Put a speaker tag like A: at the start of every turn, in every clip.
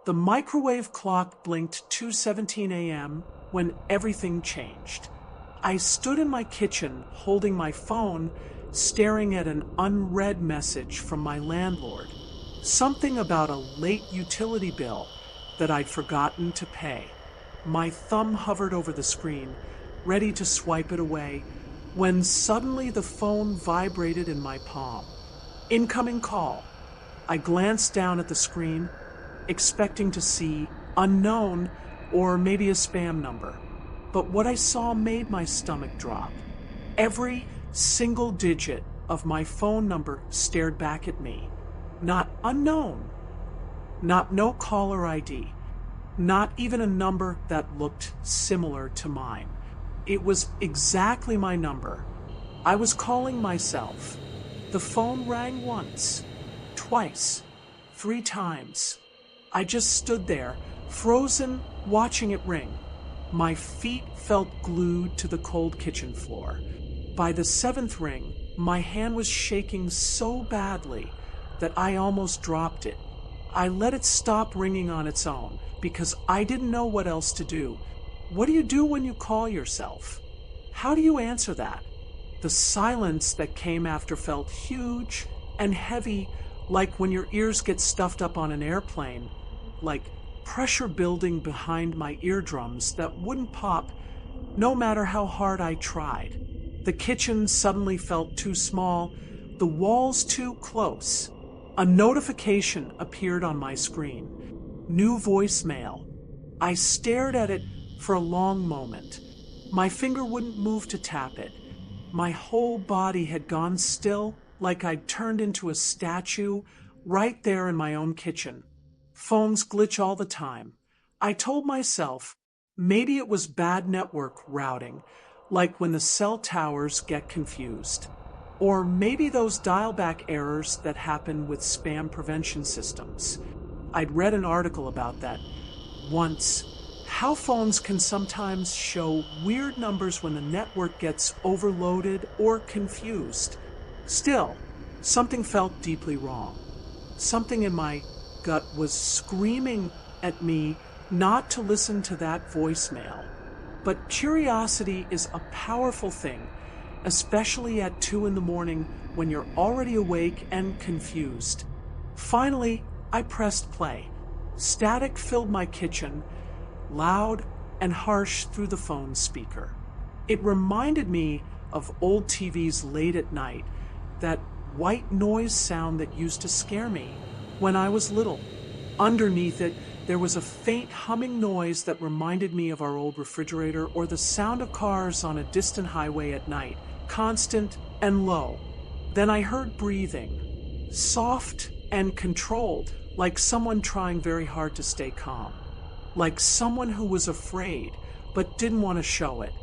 A: The microwave clock blinked 2:17 a.m. when everything changed. I stood in my kitchen holding my phone, staring at an unread message from my landlord. Something about a late utility bill that I'd forgotten to pay. My thumb hovered over the screen, ready to swipe it away, when suddenly the phone vibrated in my palm. Incoming call. I glanced down at the screen, expecting to see unknown or maybe a spam number. But what I saw made my stomach drop. Every single digit of my phone number stared back at me. Not unknown, not no caller ID, not even a number that looked similar to mine. It was exactly my number. I was calling myself. The phone rang once, twice, 3 times. I just stood there, frozen, watching it ring. My feet felt glued to the cold kitchen floor. By the 7th ring, my hand was shaking so badly that I almost dropped it. I let it stop ringing on its own because I didn't know what else to do. What do you do when you call yourself? How do you answer that? The silence that came after felt huge and heavy, like when your ears get stuffed up on an airplane, like pressure building behind my eardrums that wouldn't pop no matter how hard I tried. The kitchen suddenly felt too small, the walls too close. A notification appeared on my screen. New voicemail. I stared at it for a long moment. My finger wouldn't move to tap it. My whole body had gone still, like I'd turned into a statue right there in my own kitchen. Phones glitch all the time. I told myself maybe it was bad network routing, like when the cell towers get confused. Or maybe those dial-back errors that happen with spam prevention systems. I'd read an article about that once. How phones can sometimes show weird numbers when the network gets overloaded or confused. Still, something felt deeply wrong. Something in my gut was screaming at me not to listen to that voicemail. But curiosity is a powerful thing, especially at 2 in the morning when you're already awake and confused. Finally, I pressed play. Static filled my kitchen, loud and harsh through the phone speaker. It reminded me of old TVs late at night, that white noise sound that used to scare me when I was little. Underneath it, there was a faint humming noise that reminded me of our old refrigerator or the sound of cars on a distant highway at night, constant and low. Then I heard breathing, soft and controlled, like someone trying very hard to stay calm, like someone who was afraid but didn't want to show it.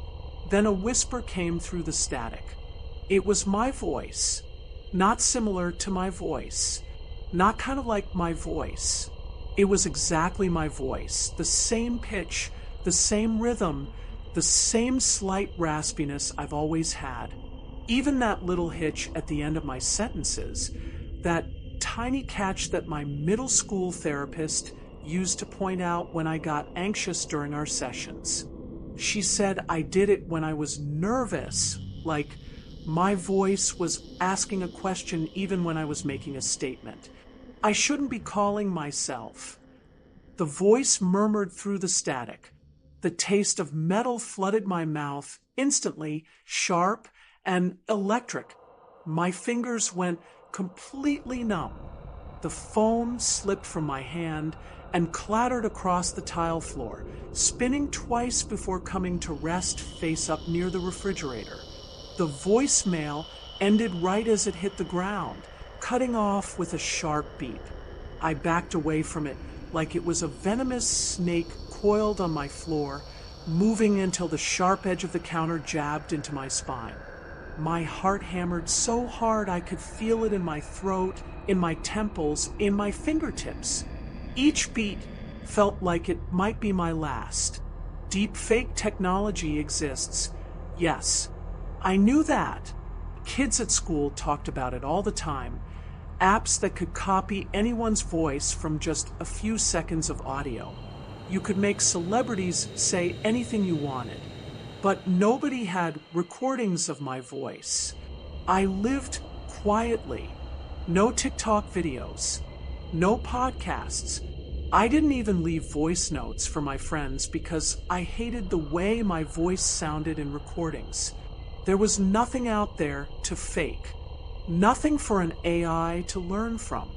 A: Then a whisper came through the static. It was my voice, not similar to my voice, not kind of like my voice. It was exactly my voice, the same pitch, the same rhythm, the same slight raspiness I've always had. Even that little hitch at the end of my sentences, that tiny catch that my middle school therapist used to point out when I got anxious during our sessions. She said I did it when I was nervous, like my voice was asking a question even when I was making a statement. I shouldn't be calling myself. The voice murmured through the static. The taste of metal flooded my mouth, instantly, sharp and electric. My fingers went completely numb. The phone slipped from my hand and clattered across the tile floor, spinning twice before coming to rest face up near the refrigerator. The voicemail ended right as it hit the ground, cutting off with a sharp beep. I backed away from it like it was a venomous snake coiled on my floor, moving until the sharp edge of the counter jabbed into my spine. My heart hammered so hard I could feel it in my throat, in my temples, in my fingertips. Each beat felt like it might be my last. Deep fake technology exists. Yes, I knew that. Kids at school talked about it all the time. apps that could copy anyone's voice from just a few seconds of audio. You could make celebrities say anything you wanted, but nobody had recordings of my voice. I lived quietly. No TikTok videos, no podcasts. I didn't even leave voice notes for my friends because I hated the way my voice sounded in recordings. There was nothing out there to fake, nothing for an AI to learn from.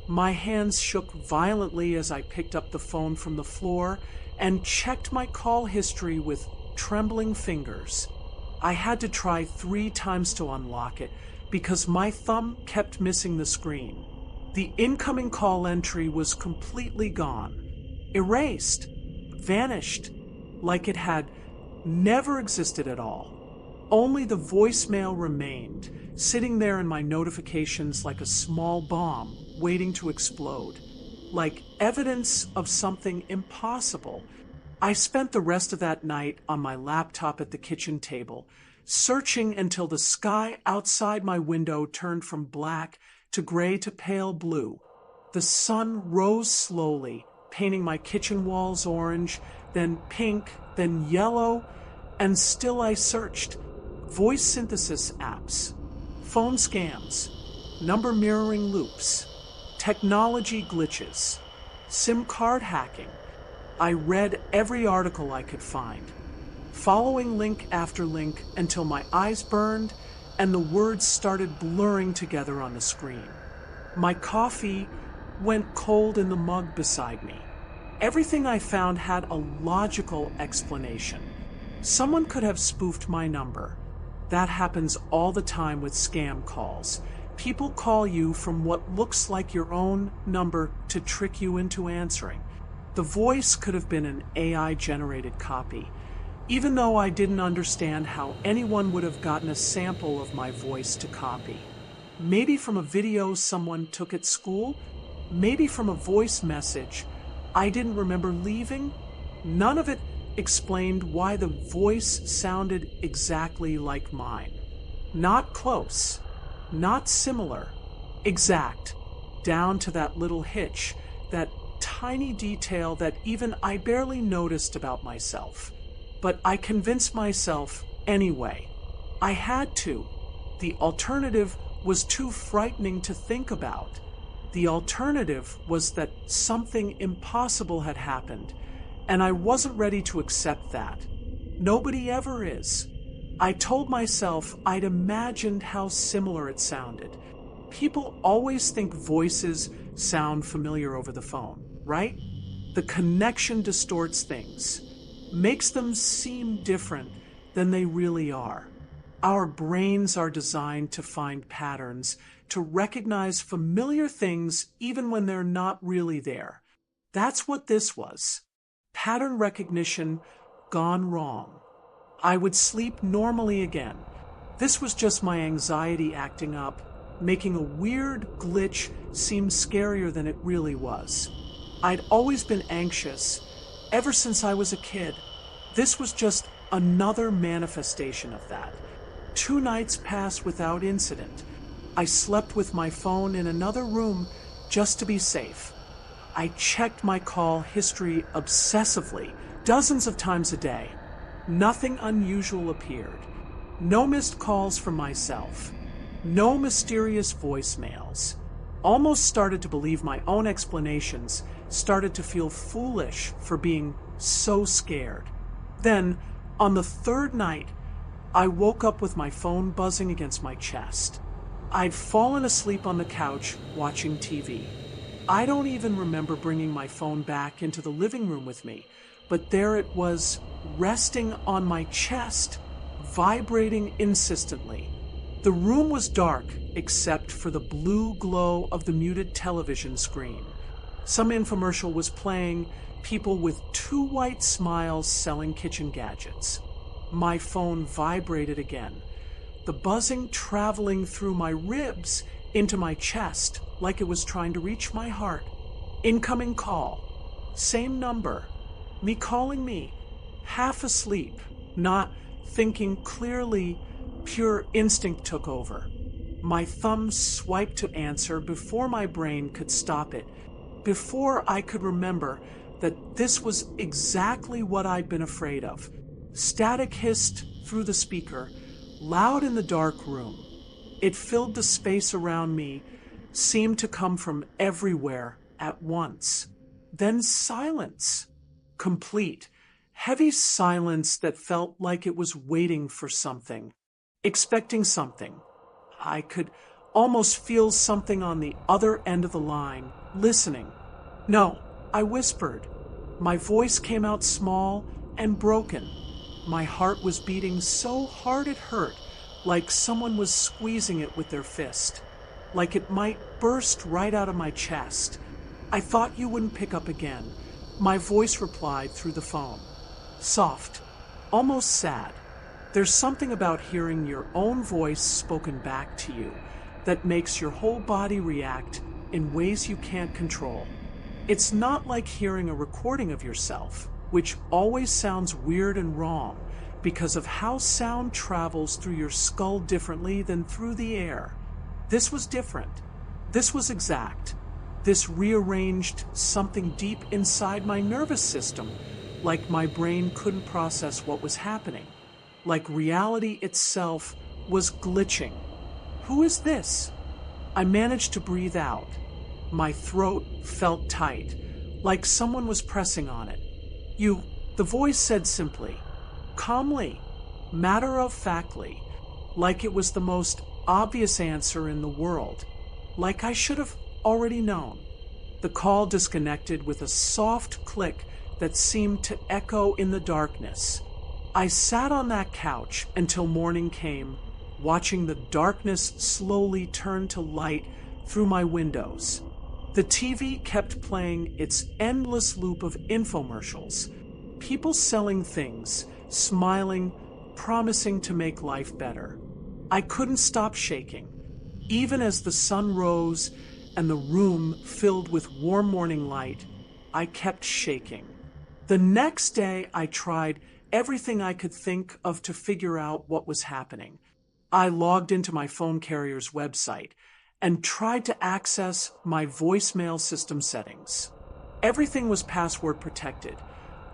A: My hands shook violently as I picked up the phone from the floor and checked my call history with trembling fingers. I had to try 3 times to unlock it because my thumb kept missing the screen. The incoming call entry was completely gone, erased, vanished, like it had never existed at all. Only the voicemail remained, sitting there in my notifications like a small bomb waiting to explode, like evidence of something impossible. I spent the rest of that night on my laptop at the kitchen table, searching until the sky outside my window turned from black to gray to pale blue. The sun rose slowly, painting my kitchen walls orange, then pink, then yellow, and still I searched. Voice synthesis apps, phone scams, number mirroring loops, technology glitches, SIM card hacking. I read every article I could find, following link after link until my eyes burned and the words started blurring together on the screen. My coffee went cold in the mug beside me. Everything I found had a logical explanation. Someone could have spoofed my number. That happens all the time with scam calls. People call you from what looks like your own number to trick you into answering. The voice could have been an AI-generated copy, even though I didn't understand how anyone would have gotten a sample of my voice to copy. Maybe from a video someone took at school, maybe from a voice message I didn't remember leaving. None of it explained why the voice sounded exactly like mine. Not close, not similar, exact, down to that little hitch, that tiny detail that even I barely noticed about myself. But I convinced myself anyway. I had to. The alternative was too frightening to think about. The alternative was that something impossible had happened, and I wasn't ready to accept that. Nobody ever is. I told myself I'd imagined how similar it sounded. People always think voices sound familiar over the phone, right? The connection distorts things, makes them seem different than they really are. Our brains are designed to find patterns, to recognize familiar things even when they're not really there. That's what this was. Pattern recognition gone wrong. I would sleep normally again. This was just my anxiety acting up, making a weird glitch seem scarier than it really was. I'd always been anxious, ever since I was a kid. This was just another manifestation of that. 2 nights passed without incident. I slept with my phone in another room just to be safe. I checked my call history obsessively, dozens of times a day. Nothing unusual appeared. No missed calls from myself. No mysterious voicemails. Almost started to believe my own explanations, started to feel foolish for being so scared. Then, on the 3rd night, I woke up with my phone buzzing against my chest. I'd fallen asleep on the couch watching TV. I don't even remember bringing my phone back into the living room with me, but there it was, resting on my chest, vibrating insistently. The room was dark except for the blue glow of the muted television screen. Some infomercial was playing, people with 2 white smiles selling kitchen gadgets. My phone vibrated again, the buzzing traveling through my ribs into my chest like it was trying to reach my heart. Incoming call. Same number. Me calling me. Half asleep, not thinking clearly. Pure instinct took over. My thumb swiped to answer before my brain could stop it, before I could remember that this was exactly what I'd been afraid of. Static hissed through the speaker, loud in the dark room. It filled the space around me, seemed to come from everywhere at once. Then silence. Complete, heavy silence that felt like it was waiting for something, expecting something. I could almost feel something on the other end of the line, listening. "No," I whispered. My voice came out small and broken. My heart was beating so hard it hurt, like someone was squeezing it with their fist, like it might burst right out of my chest. "I thought you wouldn't pick up again," my voice replied through the phone. Soft, almost sad. There's something about hearing your own voice spoken back to you that makes your whole body react in ways you can't control. It's not like hearing a recording of yourself, which always sounds weird and wrong because of how sound travels through your skull differently than through the air. This was different. This was exact. This rearranged something deep inside my nervous system, like my brain couldn't process what was happening, like reality itself was glitching. "Who is this?" I managed to breathe out. My throat felt tight, like someone was pressing on it. "You," the voice said simply, calmly, matter-of-factly, like it was the most obvious answer in the world, like I should have already known. The call disconnected with a soft click that seemed to echo in the darkness. I sat on that couch until morning came, watching the darkness slowly turn to light through my windows. The TV kept playing its endless loop of infomercials. People selling things, smiling, promising to make life better. I couldn't stop shaking. Even as the sun rose and the room filled with warm morning light, I kept shaking. The next day, I tried everything I could think of to figure out what was happening. I logged into my phone carrier's website and tried to access my voicemail system settings. Everything was password protected,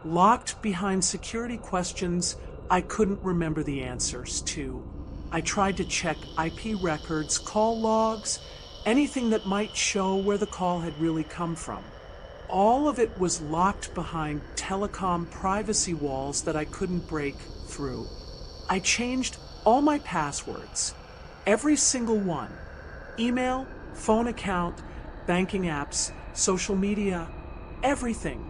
A: locked behind security questions I couldn't remember the answers to. I tried to check IP records, call logs, anything that might show where the call had really come from. All of it was locked behind telecom privacy walls that I couldn't break through. I changed all my passwords, every single one. Email, phone account, banking apps, social media, everything.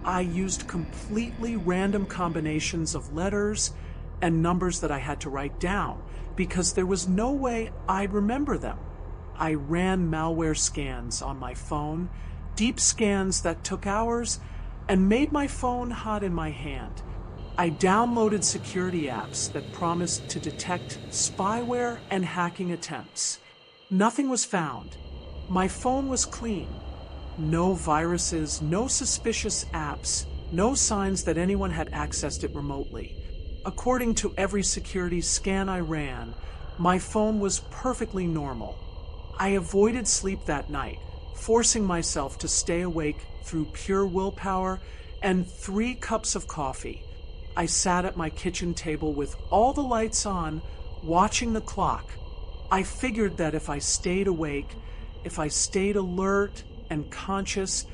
A: I used completely random combinations of letters and numbers that I had to write down because there was no way I'd remember them. I ran malware scans on my phone, deep scans that took hours, and made my phone hot in my hand. I downloaded security apps that promised to detect spyware and hacking attempts. Nothing was found. My phone was clean. No viruses, no suspicious apps, no signs that anyone had accessed it remotely. According to every security scan I ran, my phone was perfectly normal. I avoided sleep that night, forcing myself to stay awake through pure willpower and 3 cups of coffee. I sat at my kitchen table with all the lights on, watching the clock. I figured that if I stayed awake, if I stayed alert and conscious,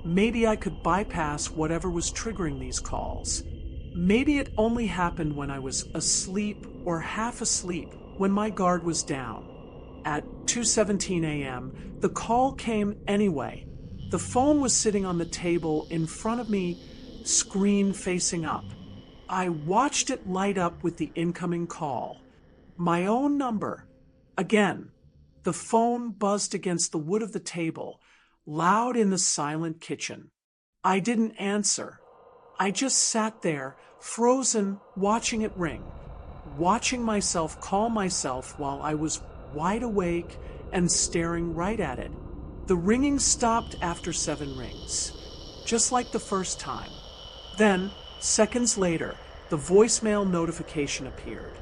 A: maybe I could bypass whatever was triggering these calls. Maybe it only happened when I was asleep or half asleep, when my guard was down. At 2:17 a.m., the call came anyway. The phone was sitting on the table in front of me, screen facing up. I watched it light up with the incoming call. My own number. Again, the phone buzzed against the wood of the table, loud in the silent kitchen. I didn't answer. I just sat there, frozen, watching it ring, watching myself call myself while I was wide awake and staring right at it. The ringing stopped after 7 rings, just like the first time. Then, seconds later, the voicemail notification appeared.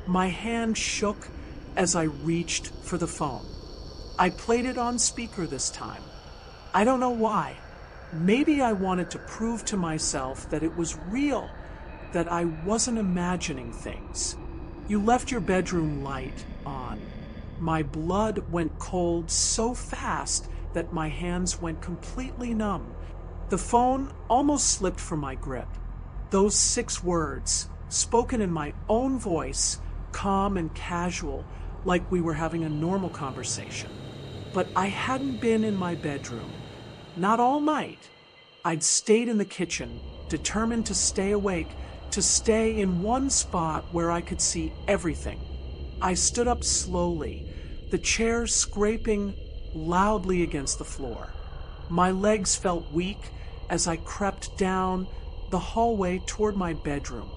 A: My hand shook as I reached for the phone. I played it on speaker this time. I don't know why. Maybe I wanted to prove to myself that it was real, that I wasn't imagining things. You left your bedroom light on. My blood went cold so fast that my hands went completely numb. The phone almost slipped from my grip. Those 6 words, spoken in my own voice, calm and casual, like we were having a normal conversation. But I hadn't been in my bedroom. Not all night. I'd stayed in the kitchen, determined to stay awake, to stay in one spot where I could see everything. I stood up slowly, the chair scraping loudly against the floor. My legs felt weak as I crept down the hallway toward my bedroom.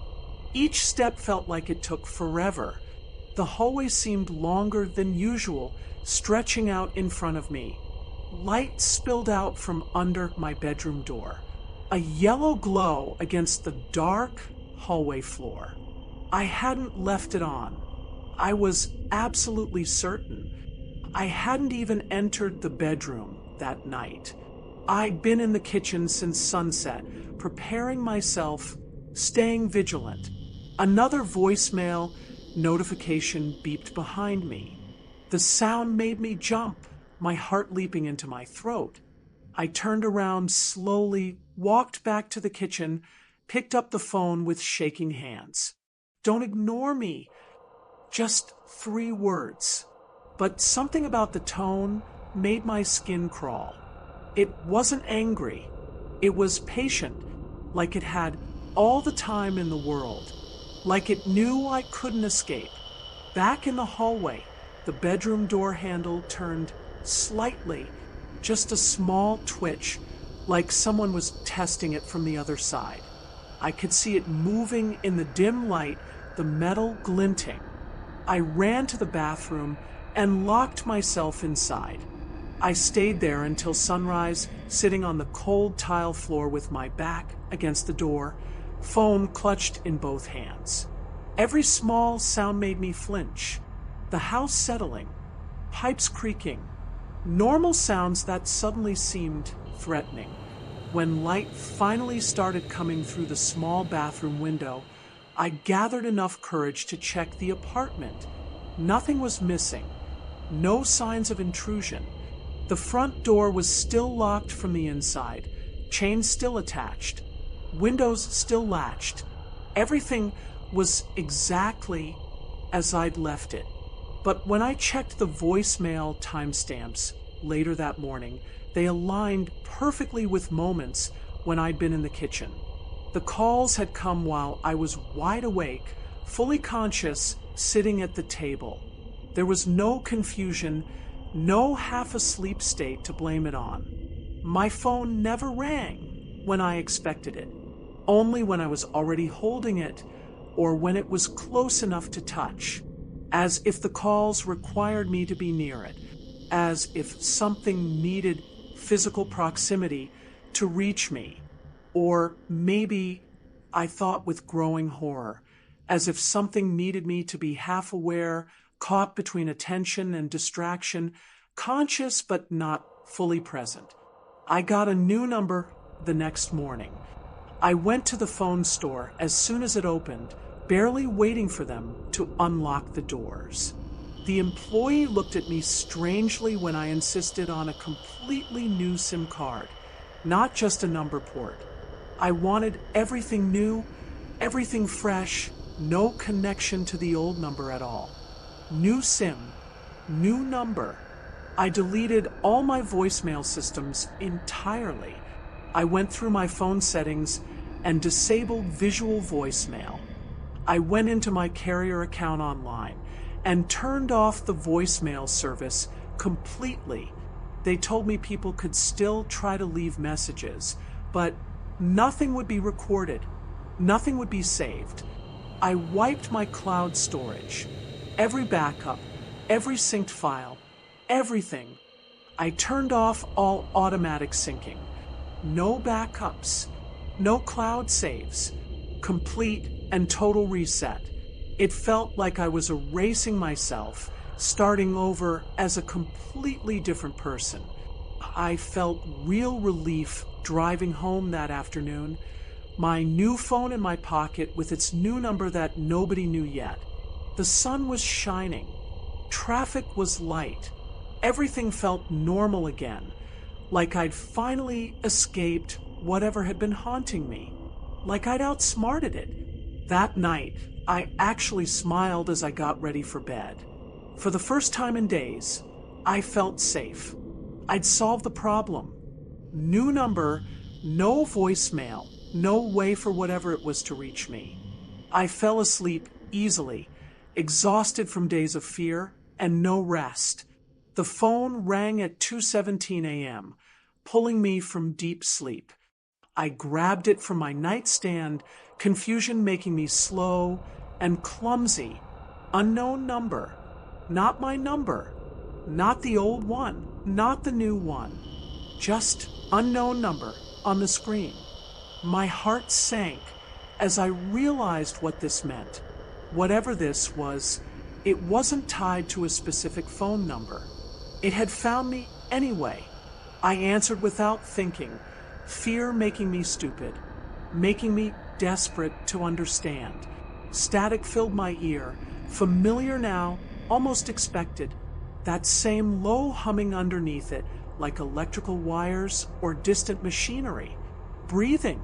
A: Each step felt like it took forever. The hallway seemed longer than usual, stretching out in front of me. Light spilled out from under my bedroom door, a yellow glow against the dark hallway floor. I hadn't left it on. I was absolutely certain. I hadn't even entered the bedroom that night. I'd been in the kitchen since sunset, preparing myself, staying vigilant. Another voicemail notification beeped behind me. The sound made me jump, my heart leaping into my throat. I turned around slowly, walked back to the kitchen, picked up the phone with shaking hands. Don't ignore me. Just 3 words. But something about the tone made my skin crawl. It wasn't angry. It was patient, like it had all the time in the world, like it knew I couldn't escape. Back in the hallway, the bedroom door handle turned slightly, just a small twitch, like someone was testing it from the other side. I could see it moving in the dim light, the metal glinting. I ran to the bathroom and locked myself inside. I stayed there until sunrise, sitting on the cold tile floor with my back against the door, phone clutched in both hands. Every small sound made me flinch. The house settling, pipes creaking, normal sounds that suddenly seemed threatening. When light finally started coming through the small bathroom window, I gathered enough courage to check the apartment. Nothing was missing. No signs of intrusion. The front door was still locked from the inside, chains still attached, windows still latched. Everything was exactly as I'd left it. But when I checked the voicemail timestamps later that morning, they aligned perfectly with moments when I'd been in the kitchen. The calls had come while I was wide awake, fully conscious, sitting at the table. There was no confusion, no half-asleep state to blame it on. My phone never rang when I expected it, only when I was already holding it or when it was close enough to touch, as if the calls required me to be near it, as if something needed physical proximity to reach me. Or maybe, I thought with growing horror, as if something needed me to be half aware, caught between attention and distraction, conscious but not fully present. I got a new number the next morning. I went to the phone store as soon as it opened, barely waiting for them to unlock the doors. The employee looked at me strangely when I insisted on a completely new SIM card, not just a number port. I wanted everything new, everything fresh, no connection to the old number at all. New SIM, new number. I deleted all my voicemail systems entirely. I went through my phone settings and disabled visual voicemail. I went into my carrier account online and turned off the voicemail service completely. They told me people could still try to leave messages, but nothing would be recorded. Nothing would be saved. I wiped my cloud storage, every backup, every synced file, everything. I turned off all automatic syncing. No backups, no cloud saves, complete and total reset. It felt like I was erasing myself, starting over as a completely different person. I felt real relief driving home that afternoon, my new phone in my pocket with its new number that nobody knew yet. The sun was shining. Traffic was light. Everything felt normal again, like I'd finally escaped whatever had been haunting me, like I'd outsmarted it. That night, I actually smiled as I got ready for bed. For the first time in days, I felt safe. I'd solved the problem. New number, no voicemail, no way for whatever it was to reach me. I fell asleep easily, exhausted from days of fear and no rest. The phone rang at 2:17 a.m., pulling me from deep sleep. I grabbed it from my nightstand, confusion making me slow and clumsy. Unknown number. Not my number. Not the old one. Not the new one. Just unknown number on the screen. My heart sank as I realized what this meant. Whatever this was, it wasn't tied to a specific phone number. It had found me anyway. I answered without thinking, fear making me stupid, making me desperate to understand. Static filled my ear, familiar now, almost expected. That same low humming underneath it, like electrical wires or distant machinery. Breathing,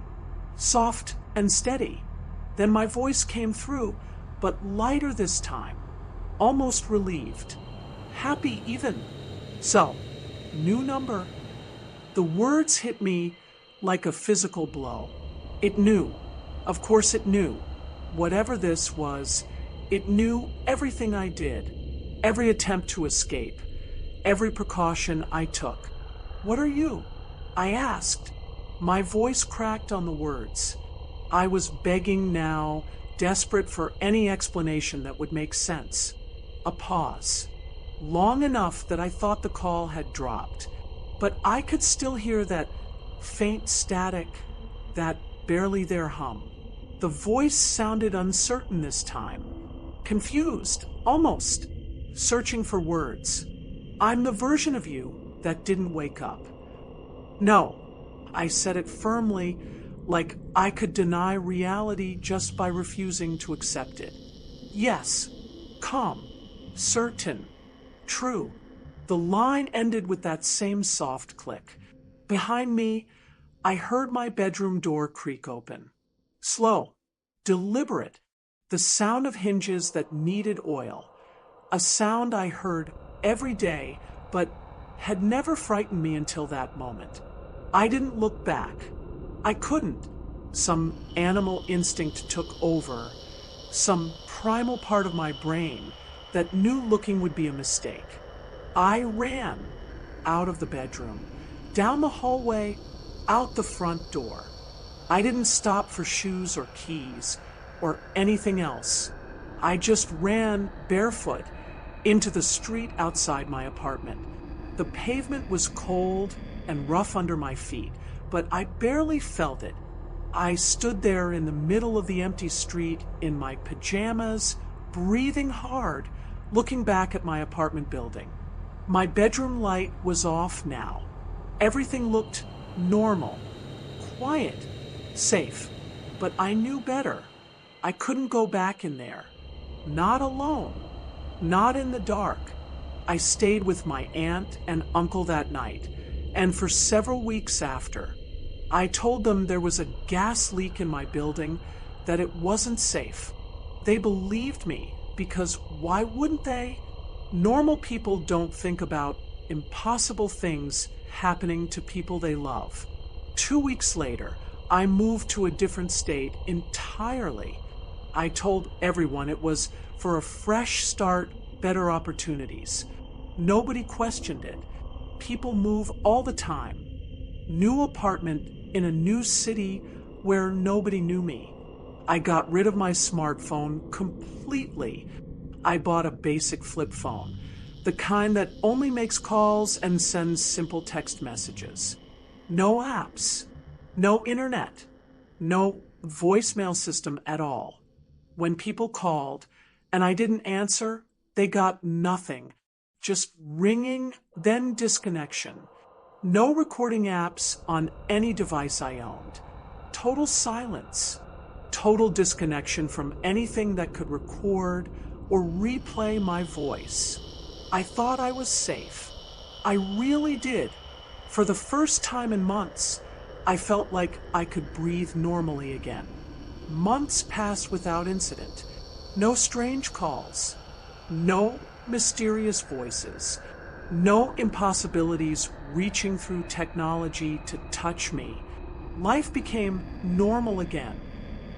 A: soft and steady. Then my voice came through, but lighter this time, almost relieved. Happy even. So, new number. The words hit me like a physical blow. It knew. Of course it knew. Whatever this was, it knew everything I did. Every attempt to escape. Every precaution I took. What are you? I asked. My voice cracked on the words. I was begging now, desperate for any explanation that would make sense. A pause. Long enough that I thought the call had dropped. But I could still hear that faint static, that barely there hum. The voice sounded uncertain this time. Confused, almost. Searching for words. I'm the version of you that didn't wake up. No, I said it firmly, like I could deny reality just by refusing to accept it. Yes, calm, certain, true. The line ended with that same soft click. Behind me, I heard my bedroom door creak open. Slow, deliberate, the sound of hinges that needed oil. A sound I heard every day, but had never frightened me until that moment. I didn't look back. I couldn't. Some animal instinct took over, some primal part of my brain that knew looking would be a mistake. I ran out of the bedroom, down the hallway, out the front door. I didn't stop for shoes or keys or anything else. I just ran barefoot into the street outside my apartment. The pavement was cold and rough under my feet, but I barely felt it. I stood there in the middle of the empty street in my pajamas, breathing hard, looking back at my apartment building. My bedroom light was off now. Everything looked normal, quiet, safe, but I knew better. I couldn't go back in there. Not alone. Not in the dark. I stayed with my aunt and uncle that night, and for several weeks after. I told them there was a gas leak in my building, that it wasn't safe. They believed me, because why wouldn't they? Normal people don't think about impossible things happening to people they love. 2 weeks later, I moved to a different state entirely. I told everyone it was for a fresh start, better opportunities. Nobody questioned it. People move all the time. New apartment in a new city where nobody knew me. I got rid of my smartphone completely. I bought a basic flip phone, the kind that only makes calls and sends simple text messages. No apps, no internet, no voicemail system at all. When people called and I didn't answer, They got nothing. Just ringing, then disconnection. No recording apps on any device I owned. Total silence. Total disconnection from anything that could record or replay my voice. I thought I was safe. I really did. For the first time in months, I felt like I could breathe normally again. Months passed without incident. No strange calls. No mysterious voices. No impossibilities reaching through technology to touch me. Life became normal again.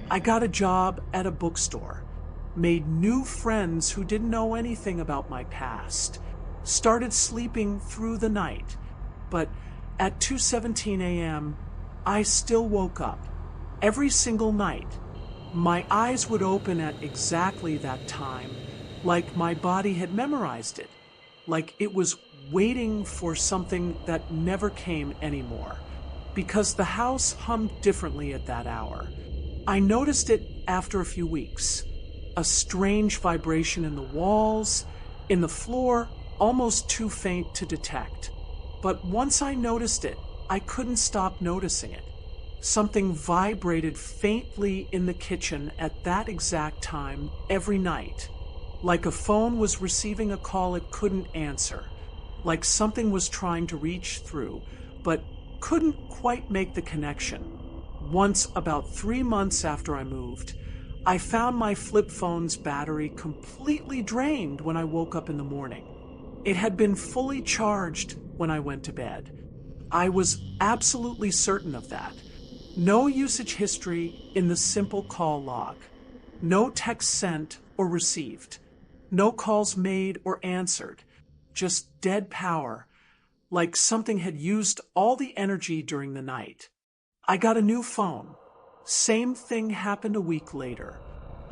A: I got a job at a bookstore, made new friends who didn't know anything about my past, started sleeping through the night. But at 2:17 a.m., I still woke up. Every single night, my eyes would open at exactly that time, like my body had memorized it, like it was waiting for something that never came anymore, because the house hummed differently at that hour. I noticed it after a few weeks. A strange vibration in the walls, in the floor, almost too faint to detect. But once I noticed it, I couldn't stop noticing it. Something vibrated faintly in the kitchen at that exact time every night, like a phone was receiving a call it couldn't answer, like something was trying to reach through, but couldn't quite make the connection. Once, about 3 months after I moved, I found my flip phone's battery completely drained when I woke up in the morning. It had been fully charged when I went to bed. I was absolutely certain of that. No usage history in the simple call log. No text sent or received. No calls made or answered. Just dead power, like something had used all the energy during the night. I got a new phone. Same thing happened a week later.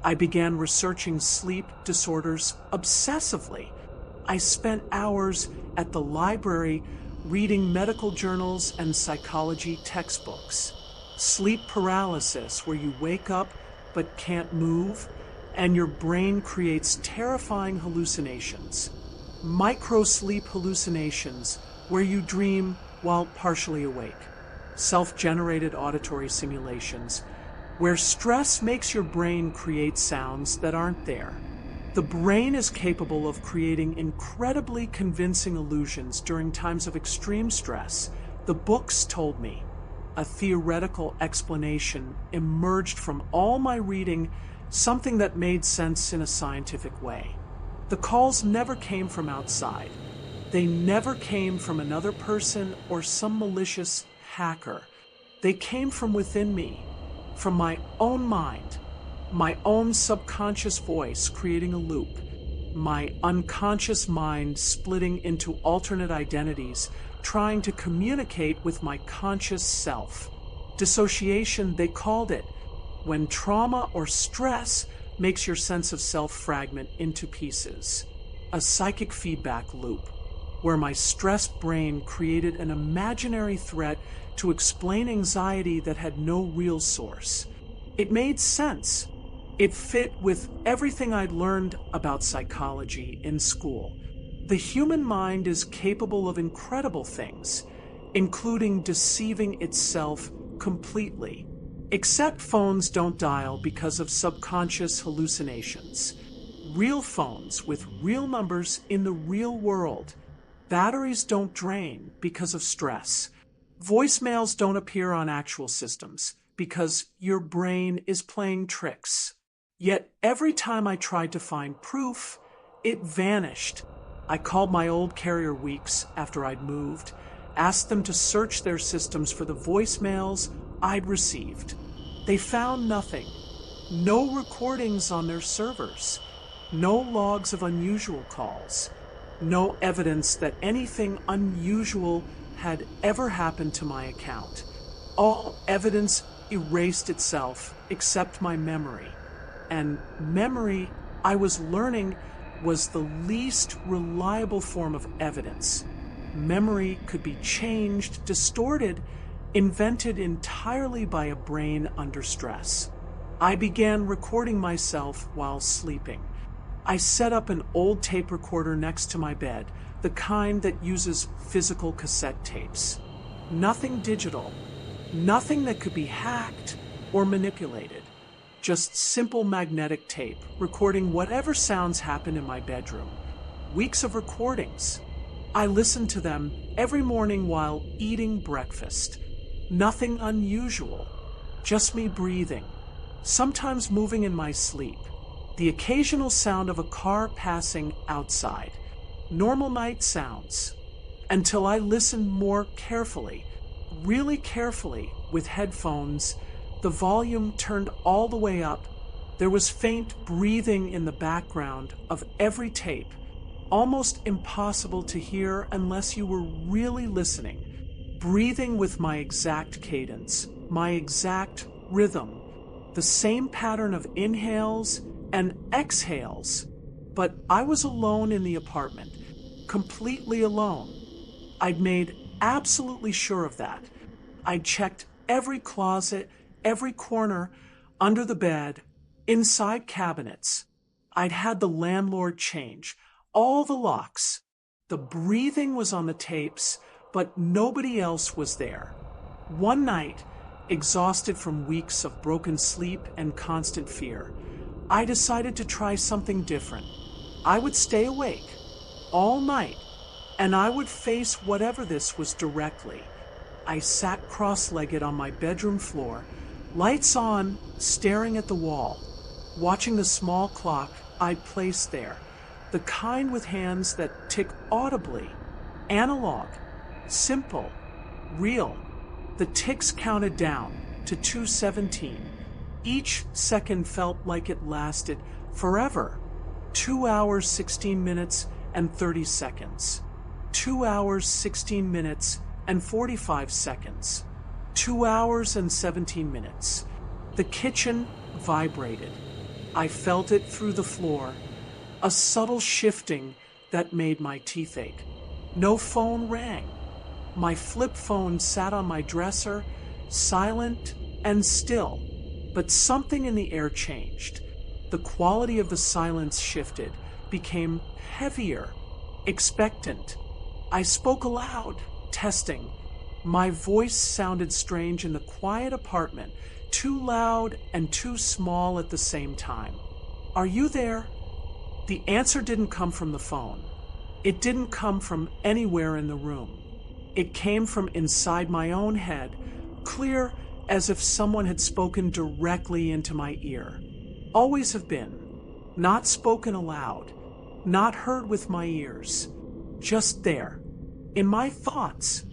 A: I began researching sleep disorders obsessively. I spent hours at the library reading medical journals and psychology textbooks. Sleep paralysis, where you wake up but can't move, and your brain creates terrifying hallucinations. Micro-sleep hallucinations, where you dream while partially awake. Self-generated auditory simulations, where stress makes your brain create sounds that aren't there. The brain is capable of creating incredibly convincing illusions during times of extreme stress, the books told me. A theoretical explanation emerged from all my reading, something that made sense in a scientific way. The calls never came from outside. They never came from another person or some malicious hacker. They came from within me, from my own mind, my own subconscious voice creating a loop, my unconscious mind splitting into alternate identities, trying to communicate with my conscious self. Dissociation, they called it, when trauma or stress makes your sense of self fragment into pieces. A psychic feedback loop, where my stressed brain created an imaginary threat to explain anxiety that had no real source. It made sense. It fit with everything I'd learned about psychology in school. The human mind is capable of incredible things, including deceiving itself completely. Except phones don't dial because of subconscious hallucinations. Real phones with real numbers in the real world. Batteries don't drain because of stress. Voicemails don't appear on actual systems because your brain is playing tricks. Yet every time I tried to find proof, it vanished. I called my old carrier weeks after I'd moved, asked them to search their systems for the voicemails I'd received. They found nothing. No recordings on their servers. No logs of unusual calls. No evidence that anything unusual had ever happened to my account. All evidence erased itself except my memory. And memory, I was learning, was the least reliable form of evidence. Memory could be changed, distorted, invented entirely by a brain under stress. I began recording myself while sleeping, I set up an old tape recorder next to my bed, the kind that uses physical cassette tapes. Nothing digital, nothing that could be hacked or manipulated. Just simple magnetic tape recording whatever sounds happened in my bedroom. Weeks of recordings. I listened to them every morning while eating breakfast. Nothing unusual, just me breathing, sometimes moving in my sleep. The occasional sound of a car passing outside. Normal night sounds. Until I listened more carefully, really carefully, with headphones, the volume turned all the way up. There was faint breathing in the background of every tape, almost impossible to hear unless you were really listening. Breathing with my exact cadence, my exact rhythm, the same pattern of inhales and exhales. But I was alone in the apartment, completely alone. I'd made absolutely sure of that. I'd checked every closet, every corner, under the bed, inside cabinets. I'd had the landlord change all the locks. The breathing was on the tapes, but nobody else was there. One night, exhausted from weeks of broken sleep and constant fear, I decided to try something different. I would stay awake all night, and I would face whatever this was directly. I sat cross-legged on my bedroom floor, lights on, staring at the wall, watching the small clock I'd placed there, the kind with hands that tick audibly, analog, simple, real. The ticks counted down to 2:17. Each second felt like it lasted forever. 2 hours, 16 minutes, and 30 seconds. 2 hours, 16 minutes, and 45 seconds. 2 hours and 17 minutes. The kitchen vibrated. I felt it through the floor, a subtle shifting that made my teeth ache. No phone rang. My flip phone sat on my dresser, silent and still. But something in the air changed. The quality of the silence shifted, became heavier, expectant. I spoke aloud, testing. My voice sounded strange in the quiet apartment, too loud and too small at the same time. "Are you there?" The answer didn't come from the phone. It didn't come from anywhere in the room. It came from inside my own head, clear as if someone had spoken directly into my ear. Always have been. Not spoken aloud, not heard with my ears. Just there, in my thoughts,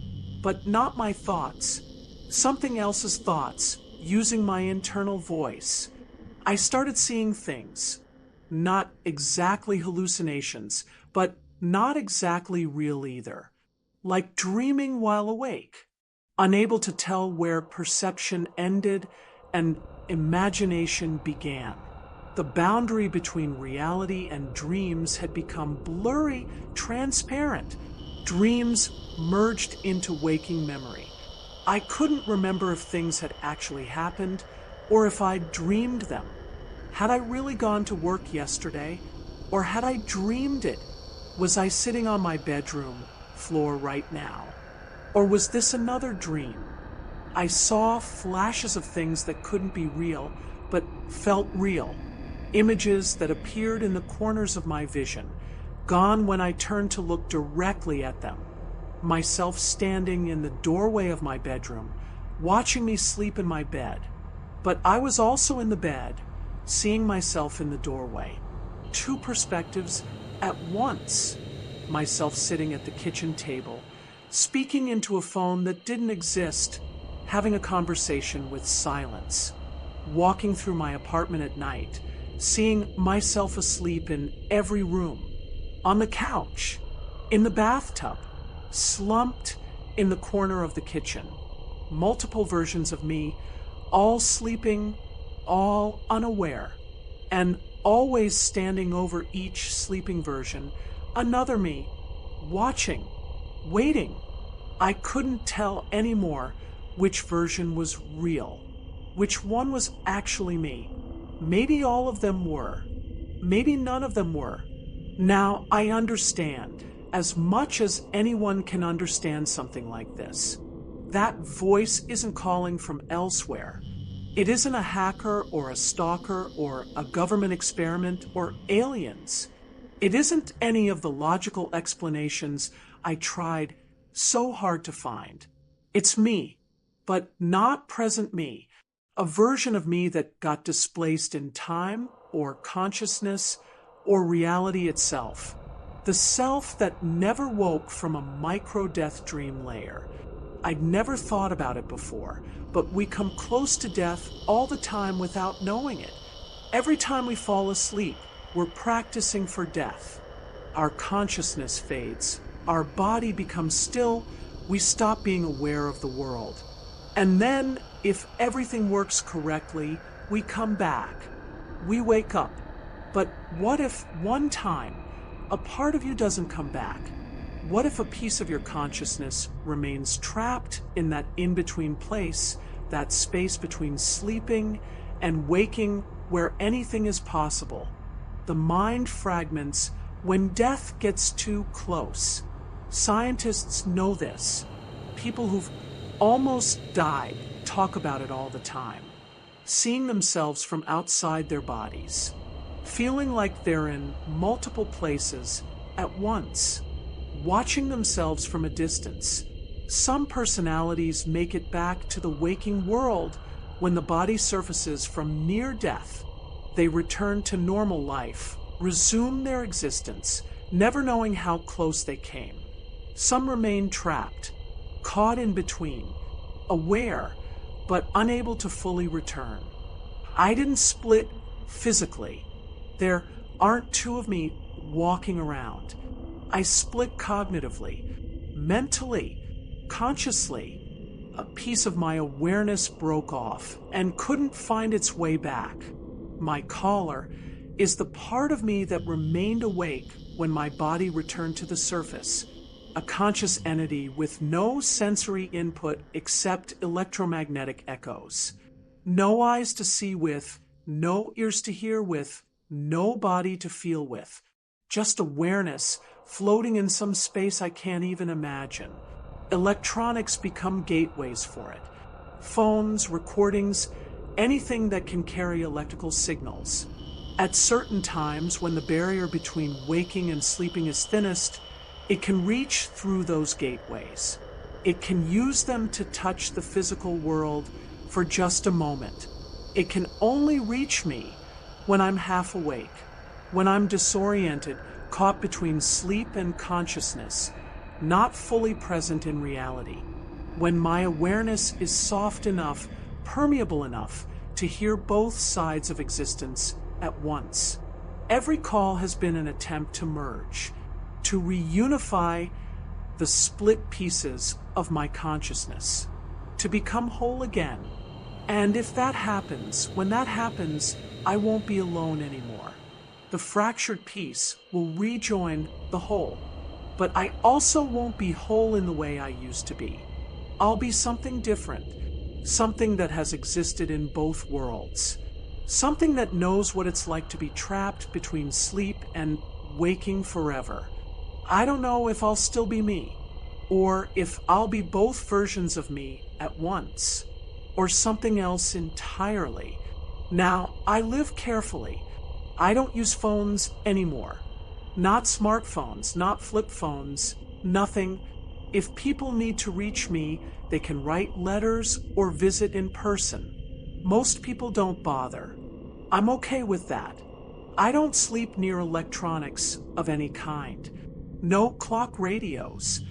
A: but not my thoughts. Something else's thoughts, using my internal voice. I started seeing things. Not exactly hallucinations, but not exactly real either. Like dreaming while awake. Unable to tell where perception ended and imagination began. The boundary between reality and dreams had become blurry, transparent. Dreams merged into waking memory. I couldn't remember if things had actually happened or if I'd dreamed them. Had I really gone to work yesterday, or had I dreamed it? Was I sitting on my bedroom floor right now? Or was this another dream? I saw flashes of things that couldn't be real, but felt real. Images that appeared in the corners of my vision, gone when I turned to look directly at them. Myself standing in the doorway of my bedroom, watching me sleep in my bed. But I was also in the bed, seeing myself in the doorway. Two perspectives at once. Myself sitting at the kitchen table, speaking into a phone that didn't exist, having a conversation with silence. Walking through my apartment at night, seeing myself asleep in every room. On the couch, in the bathtub, slumped in the corner of the kitchen. Multiple versions of me, all sleeping, all unaware, and always standing over each sleeping version, another me, watching, waiting. I couldn't tell anymore which version was real, which one was actually me. Maybe all of them were. maybe none of them were. Now, I understand, as much as anyone can understand something like this. That voice isn't calling from elsewhere. It isn't a hacker or a stalker or a government experiment or aliens. It isn't any of the logical explanations I tried so hard to find. It's me, but not present me, a version of me that got displaced in time or consciousness or reality itself. The self that never woke from a micro-death dream layer. I'd never thought about it before, but we come close to death all the time without knowing it. Every time we fall asleep, we're practicing for death. Our consciousness fades. Our body becomes still. We stop being aware of the world. And then, if everything works correctly, we come back. We wake up. But what if one time, a part of you doesn't come back? What if a piece of your consciousness remains trapped in that in-between place, that space between sleeping and waking where anything is possible? The mind fragments when death gets too close. Scientists know this. People who've almost died talk about it all the time. Seeing themselves from outside their bodies. Feeling like they're in multiple places at once. Watching themselves from a distance. Some personalities make it back to the waking world when the body surfaces from near death. They return to normal life, resume their existence, never knowing how close they came. Some remain trapped, caught in between, aware, but unable to fully return. I didn't split physically. There aren't two of me walking around. I split cognitively, mentally, consciously. A piece of my awareness broke off and couldn't find its way back. My caller is the part of me that remained awake when my body returned to the surface, a conscious entity with no sensory input except electromagnetic echoes. No eyes to see with, no ears to hear with, no body to feel with. Just awareness floating in some space I can't even imagine. Electronics become gateways for it. Phones, recordings, anything that can carry electrical signals. At certain times, when the barrier between waking and sleeping is thinnest, it can reach through those gateways. It can use them to touch the physical world for just a moment. It can only reach me when I'm half awake, when I'm disoriented, caught between sleep and consciousness, not fully present in reality, when my awareness is soft enough, permeable enough to hear both sides of existence at once. Every call has been an attempt to merge, to reunify the split pieces of my consciousness, to become whole again. And if that happens, when that happens, I won't be alone anymore. The fractured piece will rejoin the whole. But I also won't be whole in the way I used to be. I'll be something different, something that has existed in both worlds, something that knows what it's like to be trapped between sleep and waking forever. I don't know if I'll still be me, or if I'll be both versions of me at once, or something else entirely. Now, I live carefully. I don't use phones anymore. Not smartphones, not flip phones, nothing. If people need to reach me, they can write letters or visit in person. Most people don't bother. I'm okay with that. I don't sleep near electronics of any kind. No clock radios,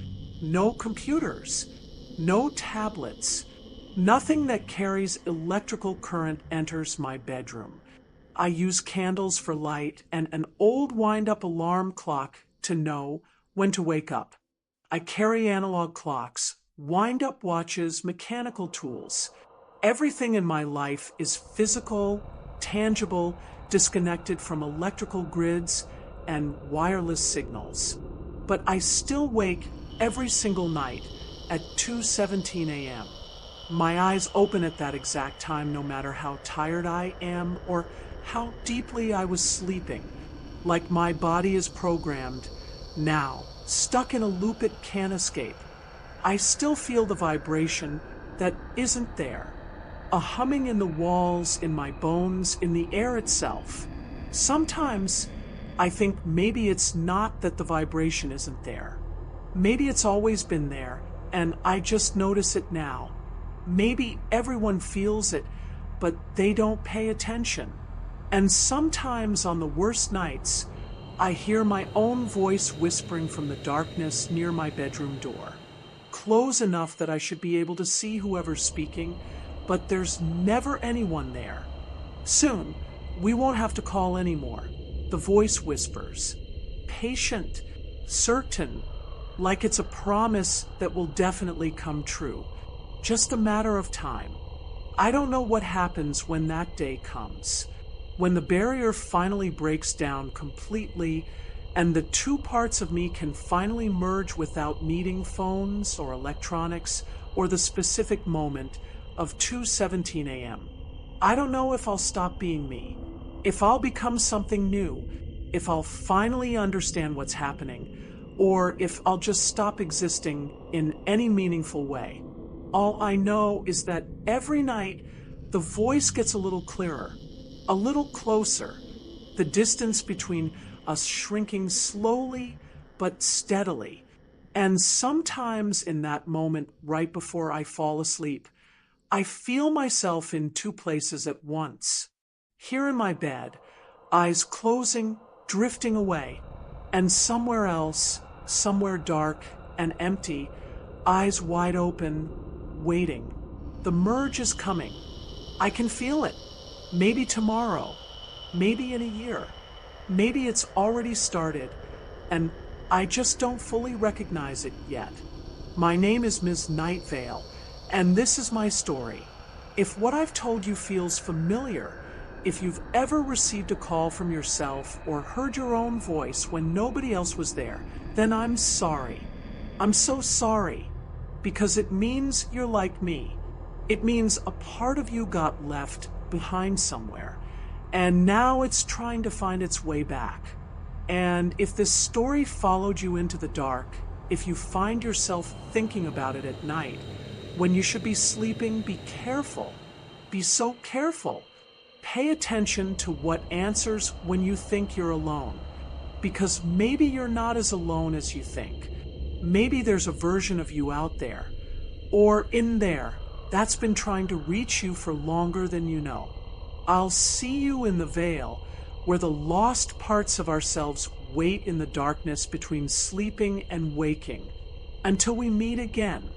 A: no computers, no tablets. Nothing that carries electrical current enters my bedroom. I use candles for light and an old wind-up alarm clock to know when to wake up. I carry analog clocks, wind-up watches, mechanical tools. Everything in my life is physical, tangible, disconnected from electrical grids and wireless signals. But I still wake every single night at 2:17 a.m. My eyes open at that exact time no matter how tired I am or how deeply I was sleeping, like my body is programmed, now, stuck in a loop it can't escape. I still feel the vibration that isn't there. A humming in the walls, in my bones, in the air itself. Sometimes I think maybe it's not that the vibration isn't there. Maybe it's always been there, and I just notice it now. Maybe everyone feels it, but they don't pay attention. And sometimes on the worst nights, I hear my own voice whispering from the darkness near my bedroom door. Close enough that I should be able to see whoever's speaking, but there's never anyone there. Soon, we won't have to call anymore. The voice whispers. Patient, certain, like it's a promise that will definitely come true. Just a matter of time. I don't know what happens when that day comes. When the barrier finally breaks down completely and the two parts of me can finally merge without needing phones or electronics or the specific moment of 2:17 a.m. I don't know if I'll stop being me, if I'll become something new, if I'll finally understand what's happening, or if I'll just stop existing in any meaningful way. All I know is that every night the voice gets a little clearer, a little closer, the distance between us shrinking slowly but steadily. And sometimes in that moment right before I fall asleep, I feel myself in two places at once. Here in my bed, eyes closing, drifting away, and somewhere else, somewhere dark and empty, eyes wide open, waiting. The merge is coming. I can feel it. Maybe tomorrow, maybe in a year, maybe it's already started, and I just don't fully recognize it yet. My name is Ms. Nightveil, and this is my story. If what I've told you feels familiar, if you've ever received a call from yourself or heard your own voice when nobody else was there, then I'm sorry. I'm so sorry, because it means you're like me. It means a part of you got left behind somewhere, and now it's trying to find its way back. And if this story followed you into the dark, if you find yourself thinking about it at night, when you should be sleeping, be careful. Be so careful. Pay attention to what answers when you think you're alone, because maybe you're not as alone as you think. Maybe there's a version of you out there, or in there, that's been trying to reach you for longer than you know. I'll see you in the veil, where the lost parts of ourselves wait in the darkness between sleeping and waking, until we meet again.